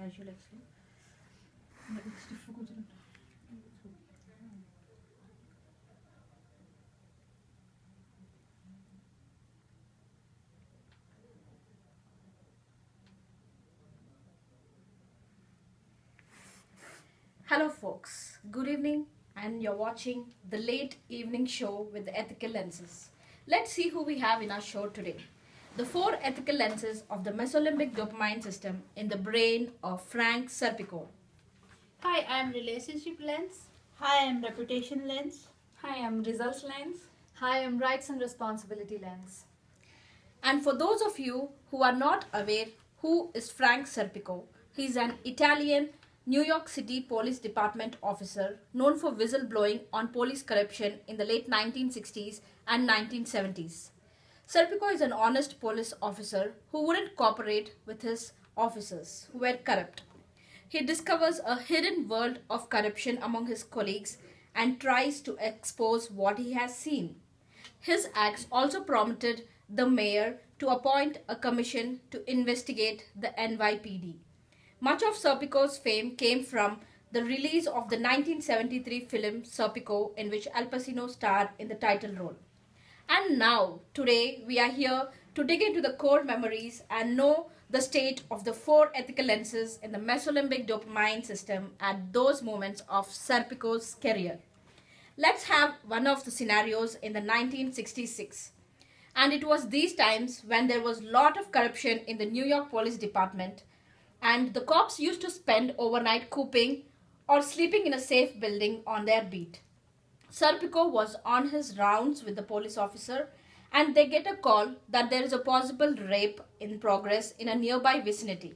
casual accent. But it's difficult. Hello, folks. Good evening, and you're watching the late evening show with the ethical lenses. Let's see who we have in our show today. The four ethical lenses of the mesolimbic dopamine system in the brain of Frank Serpico. Hi, I am relationship lens. Hi, I'm reputation lens. Hi, I'm results lens. Hi, I'm rights and responsibility lens. And for those of you who are not aware who is Frank Serpico, he is an Italian New York City Police Department officer known for whistleblowing on police corruption in the late 1960s and 1970s. Serpico is an honest police officer who wouldn't cooperate with his officers who were corrupt. He discovers a hidden world of corruption among his colleagues and tries to expose what he has seen. His acts also prompted the mayor to appoint a commission to investigate the NYPD. Much of Serpico's fame came from the release of the 1973 film Serpico, in which Al Pacino starred in the title role. And now, today, we are here to dig into the core memories and know the state of the four ethical lenses in the mesolimbic dopamine system at those moments of Serpico's career. Let's have one of the scenarios in the 1966. And it was these times when there was a lot of corruption in the New York Police Department, and the cops used to spend overnight cooping or sleeping in a safe building on their beat. Serpico was on his rounds with the police officer, and they get a call that there is a possible rape in progress in a nearby vicinity.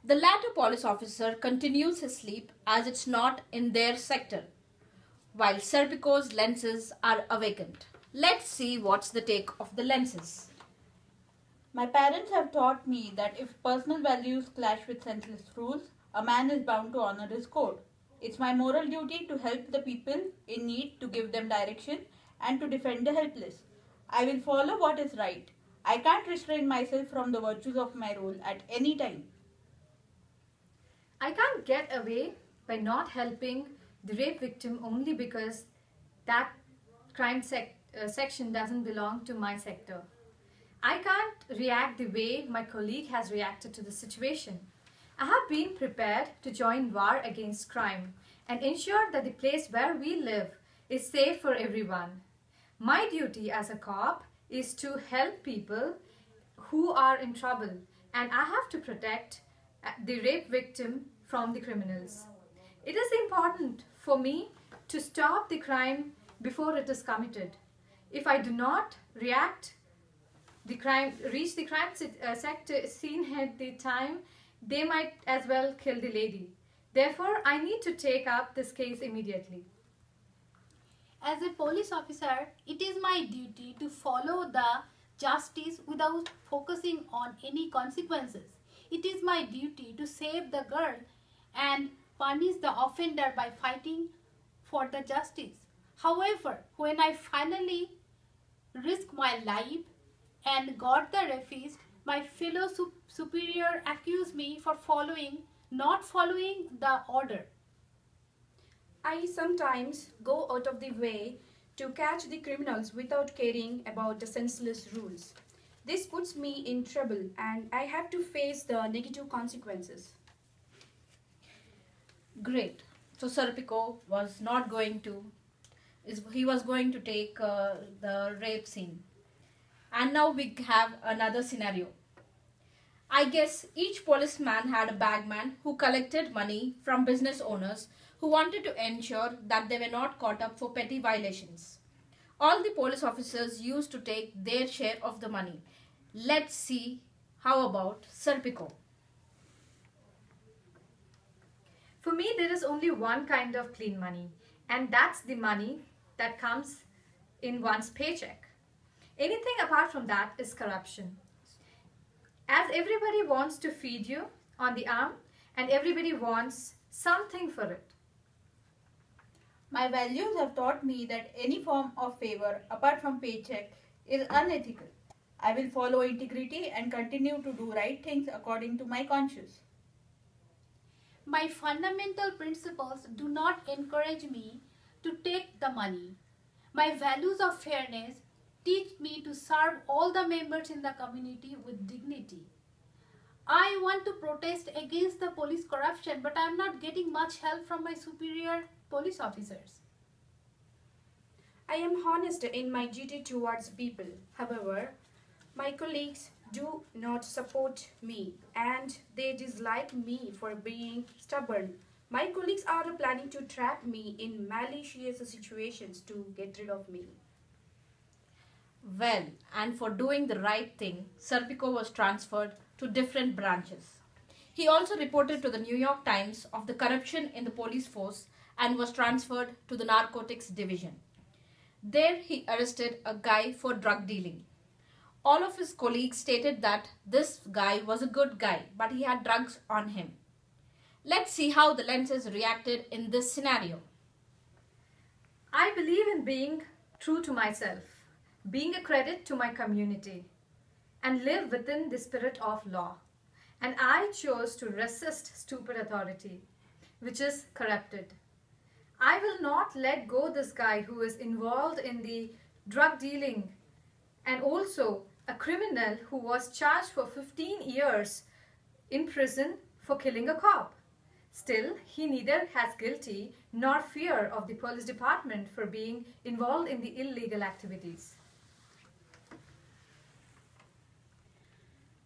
The latter police officer continues his sleep as it's not in their sector, while Serpico's lenses are awakened. Let's see what's the take of the lenses. My parents have taught me that if personal values clash with senseless rules, a man is bound to honor his code. It's my moral duty to help the people in need, to give them direction, and to defend the helpless. I will follow what is right. I can't restrain myself from the virtues of my role at any time. I can't get away by not helping the rape victim only because that crime section doesn't belong to my sector. I can't react the way my colleague has reacted to the situation. I have been prepared to join war against crime and ensure that the place where we live is safe for everyone. My duty as a cop is to help people who are in trouble, and I have to protect the rape victim from the criminals. It is important for me to stop the crime before it is committed. If I do not reach the crime scene at the time, they might as well kill the lady. Therefore, I need to take up this case immediately. As a police officer, it is my duty to follow the justice without focusing on any consequences. It is my duty to save the girl and punish the offender by fighting for the justice. However, when I finally risk my life and got the rapist, my fellow superior accused me for not following the order. I sometimes go out of the way to catch the criminals without caring about the senseless rules. This puts me in trouble and I have to face the negative consequences. Great. So Serpico was not going to, he was going to take the rape scene. And now we have another scenario. I guess each policeman had a bagman who collected money from business owners who wanted to ensure that they were not caught up for petty violations. All the police officers used to take their share of the money. Let's see how about Serpico. For me, there is only one kind of clean money, and that's the money that comes in one's paycheck. Anything apart from that is corruption. As everybody wants to feed you on the arm, and everybody wants something for it. My values have taught me that any form of favor apart from paycheck is unethical. I will follow integrity and continue to do right things according to my conscience. My fundamental principles do not encourage me to take the money. My values of fairness teach me to serve all the members in the community with dignity. I want to protest against the police corruption, but I am not getting much help from my superior police officers. I am honest in my duty towards people. However, my colleagues do not support me and they dislike me for being stubborn. My colleagues are planning to trap me in malicious situations to get rid of me. Well, and for doing the right thing, Serpico was transferred to different branches. He also reported to the New York Times of the corruption in the police force and was transferred to the narcotics division. There he arrested a guy for drug dealing. All of his colleagues stated that this guy was a good guy, but he had drugs on him. Let's see how the lenses reacted in this scenario. I believe in being true to myself, being a credit to my community, and live within the spirit of law. And I chose to resist stupid authority, which is corrupted. I will not let go this guy who is involved in the drug dealing and also a criminal who was charged for 15 years in prison for killing a cop. Still, he neither has guilty nor fear of the police department for being involved in the illegal activities.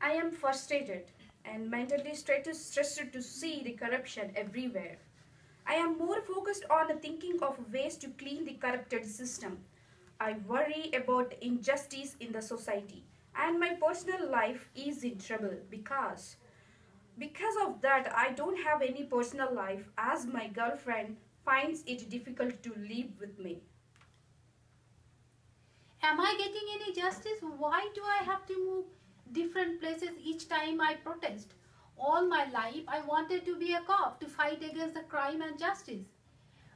I am frustrated and mentally stressed to see the corruption everywhere. I am more focused on thinking of ways to clean the corrupted system. I worry about injustice in the society and my personal life is in trouble because of that I don't have any personal life as my girlfriend finds it difficult to live with me. Am I getting any justice? Why do I have to move different places each time I protest? All my life I wanted to be a cop to fight against the crime and justice.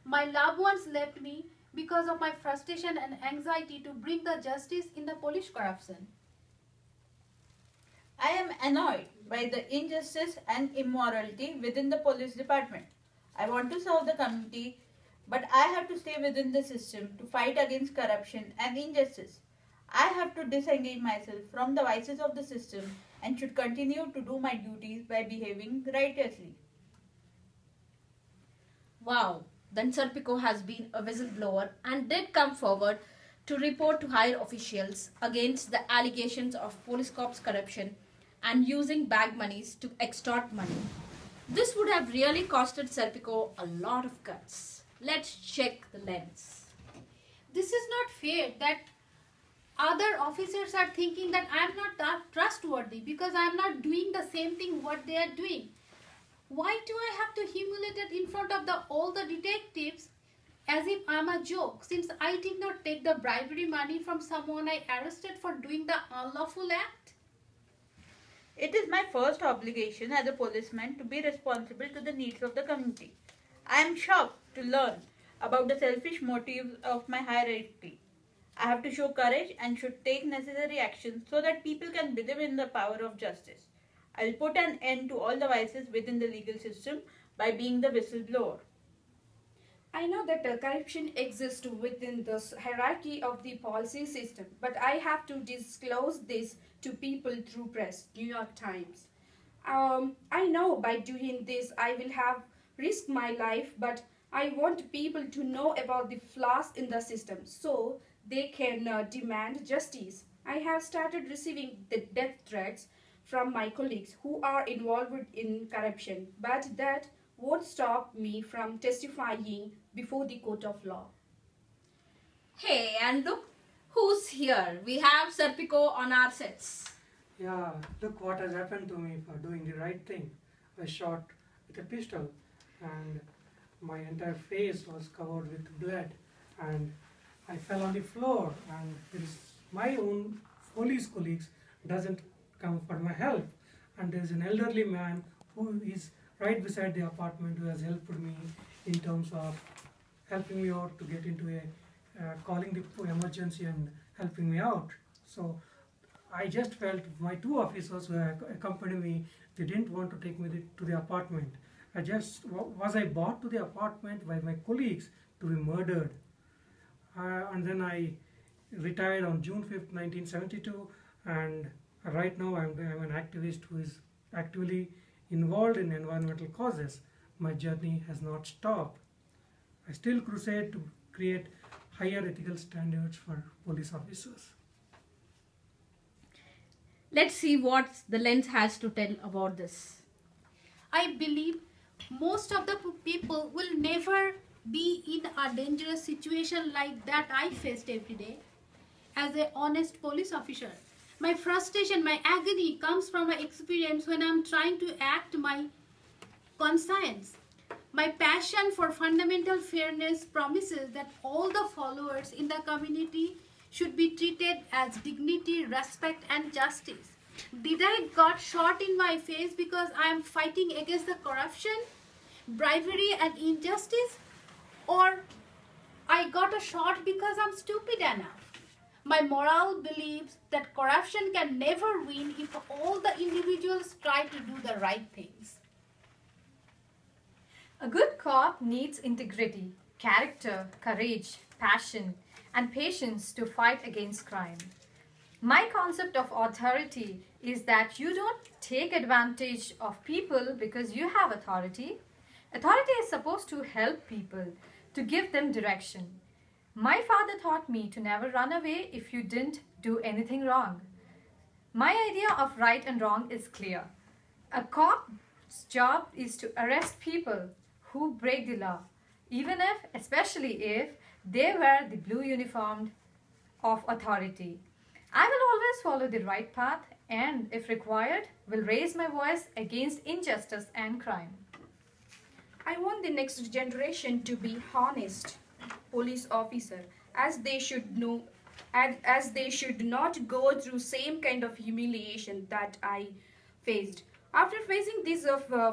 My loved ones left me because of my frustration and anxiety to bring the justice in the police corruption. I am annoyed by the injustice and immorality within the police department. I want to serve the community, but I have to stay within the system to fight against corruption and injustice. I have to disengage myself from the vices of the system and should continue to do my duties by behaving righteously. Wow, then Serpico has been a whistleblower and did come forward to report to higher officials against the allegations of police cops corruption and using bag monies to extort money. This would have really costed Serpico a lot of guts. Let's check the lens. This is not fair that other officers are thinking that I am not that trustworthy because I am not doing the same thing what they are doing. Why do I have to humiliate it in front of all the detectives as if I am a joke, since I did not take the bribery money from someone I arrested for doing the unlawful act? It is my first obligation as a policeman to be responsible to the needs of the community. I am shocked to learn about the selfish motives of my hierarchy. I have to show courage and should take necessary action so that people can believe in the power of justice. I will put an end to all the vices within the legal system by being the whistleblower. I know that corruption exists within the hierarchy of the policy system, but I have to disclose this to people through press, New York Times. I know by doing this I will have risked my life, but I want people to know about the flaws in the system so they can demand justice. I have started receiving the death threats from my colleagues who are involved in corruption, but that won't stop me from testifying before the court of law. Hey, and look who's here. We have Serpico on our sets. Yeah, look what has happened to me for doing the right thing. I shot with a pistol and my entire face was covered with blood and I fell on the floor and my own police colleagues doesn't come for my help, and there's an elderly man who is right beside the apartment who has helped me in terms of helping me out to get into calling the emergency and helping me out. So I just felt my two officers who accompanied me, they didn't want to take me to the apartment, Was I brought to the apartment by my colleagues to be murdered. And then I retired on June 5th, 1972, and right now I'm an activist who is actively involved in environmental causes. My journey has not stopped. I still crusade to create higher ethical standards for police officers. Let's see what the lens has to tell about this. I believe most of the people will never be in a dangerous situation like that I faced every day as an honest police officer. My frustration, my agony comes from my experience when I'm trying to act my conscience. My passion for fundamental fairness promises that all the followers in the community should be treated as dignity, respect and justice. Did I got shot in my face because I am fighting against the corruption, bribery and injustice? Or I got a shot because I'm stupid enough? My moral believes that corruption can never win if all the individuals try to do the right things. A good cop needs integrity, character, courage, passion, and patience to fight against crime. My concept of authority is that you don't take advantage of people because you have authority. Authority is supposed to help people, to give them direction. My father taught me to never run away if you didn't do anything wrong. My idea of right and wrong is clear. A cop's job is to arrest people who break the law, especially if they wear the blue uniform of authority. I will always follow the right path and, if required, will raise my voice against injustice and crime. I want the next generation to be honest police officer, as they should know, as they should not go through same kind of humiliation that I faced. After facing these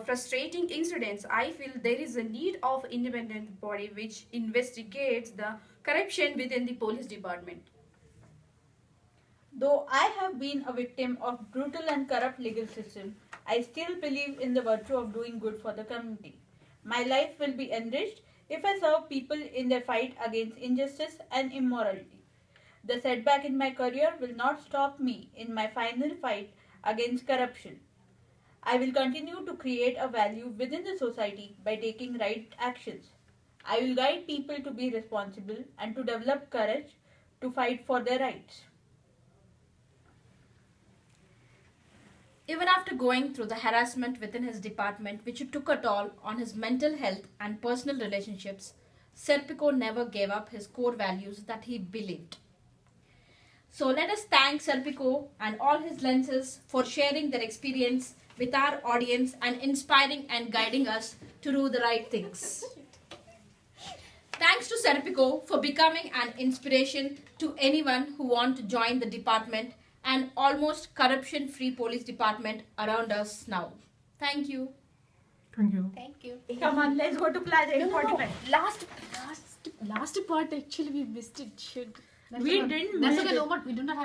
frustrating incidents, I feel there is a need of independent body which investigates the corruption within the police department. Though I have been a victim of brutal and corrupt legal system, I still believe in the virtue of doing good for the community. My life will be enriched if I serve people in their fight against injustice and immorality. The setback in my career will not stop me in my final fight against corruption. I will continue to create a value within the society by taking right actions. I will guide people to be responsible and to develop courage to fight for their rights. Even after going through the harassment within his department, which took a toll on his mental health and personal relationships, Serpico never gave up his core values that he believed. So let us thank Serpico and all his lenses for sharing their experience with our audience and inspiring and guiding us to do the right things. Thanks to Serpico for becoming an inspiration to anyone who wants to join the department and almost corruption-free police department around us now. Thank you. Thank you. Thank you. Come on, let's go to Plaza 45. Last part actually we missed it. We didn't That's miss okay, it. no, but we do not have